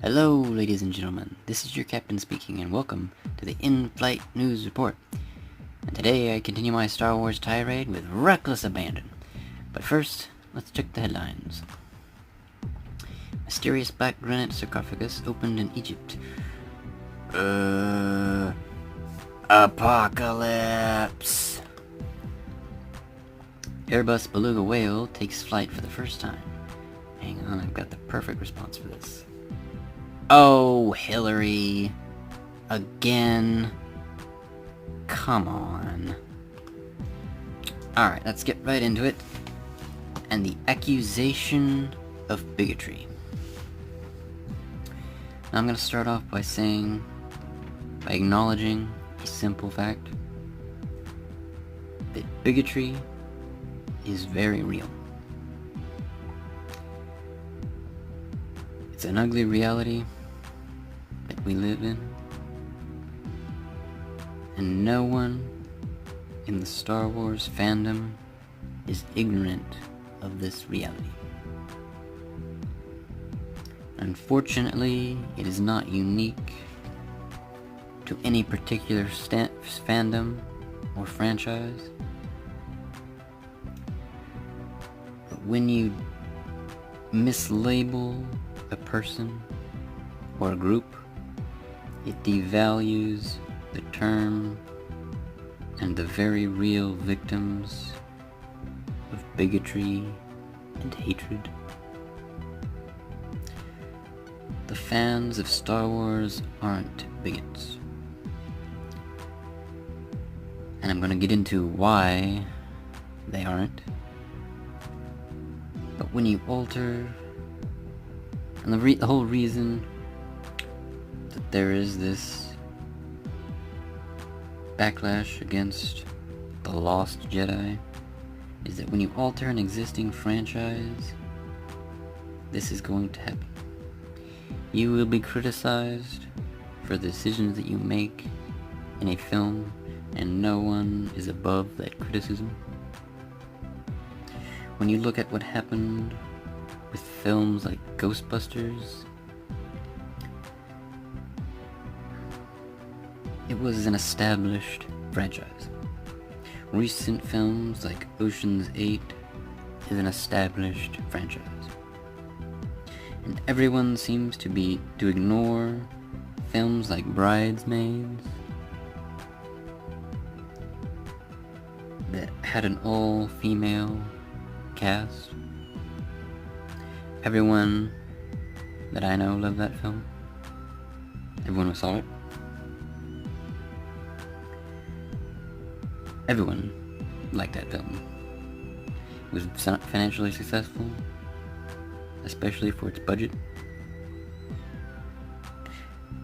Hello, ladies and gentlemen. This is your captain speaking, and welcome to the In-Flight News Report. And today I continue my Star Wars tirade with reckless abandon. But first, let's check the headlines. Mysterious black granite sarcophagus opened in Egypt. Apocalypse! Airbus beluga whale takes flight for the first time. Hang on, I've got the perfect response for this. Oh, Hillary. Again. Come on. Alright, let's get right into it. And the accusation of bigotry. Now I'm going to start off by acknowledging a simple fact. That bigotry is very real. It's an ugly reality that we live in, and no one in the Star Wars fandom is ignorant of this reality. Unfortunately, it is not unique to any particular fandom or franchise, but when you mislabel a person or a group, it devalues the term and the very real victims of bigotry and hatred. The fans of Star Wars aren't bigots. And I'm gonna get into why they aren't. But when you alter, and the whole reason that there is this backlash against the Lost Jedi is that when you alter an existing franchise, this is going to happen. You will be criticized for the decisions that you make in a film, and no one is above that criticism. When you look at what happened with films like Ghostbusters, it was an established franchise. Recent films like Ocean's 8 is an established franchise. And everyone seems to ignore films like Bridesmaids that had an all-female cast. Everyone that I know loved that film. Everyone who saw it. Everyone liked that film. It was financially successful, especially for its budget.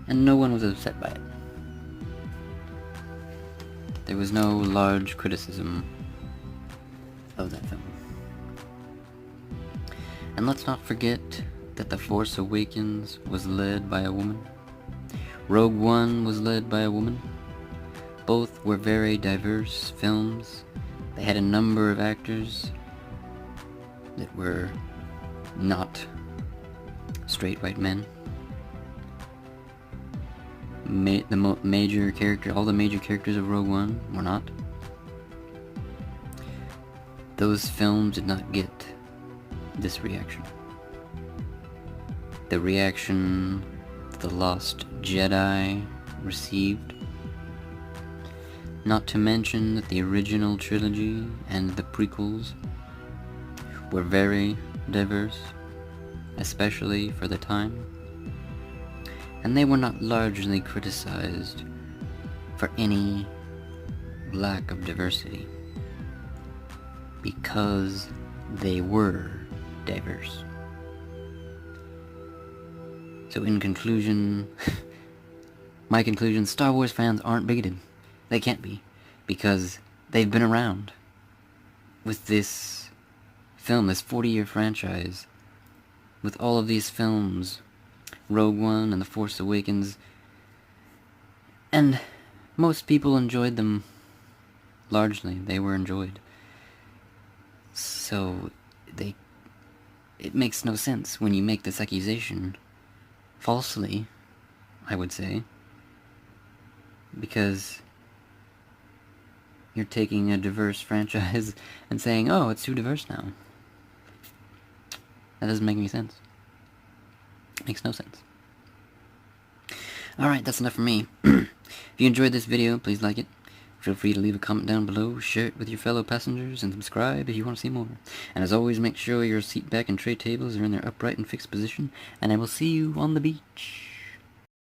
And no one was upset by it. There was no large criticism of that film. And let's not forget that The Force Awakens was led by a woman. Rogue One was led by a woman. Both were very diverse films. They had a number of actors that were not straight white men. All the major characters of Rogue One were not. Those films did not get this reaction. The reaction that The Lost Jedi received. Not to mention that the original trilogy and the prequels were very diverse, especially for the time. And they were not largely criticized for any lack of diversity, because they were diverse. So in conclusion, my conclusion, Star Wars fans aren't bigoted. They can't be, because they've been around with this film, this 40-year franchise, with all of these films, Rogue One and The Force Awakens, and most people enjoyed them. Largely, they were enjoyed. So, it makes no sense when you make this accusation falsely, I would say, because you're taking a diverse franchise and saying, oh, it's too diverse now. That doesn't make any sense. Makes no sense. Alright, that's enough for me. If you enjoyed this video, please like it. Feel free to leave a comment down below, share it with your fellow passengers, and subscribe if you want to see more. And as always, make sure your seat back and tray tables are in their upright and fixed position, and I will see you on the beach.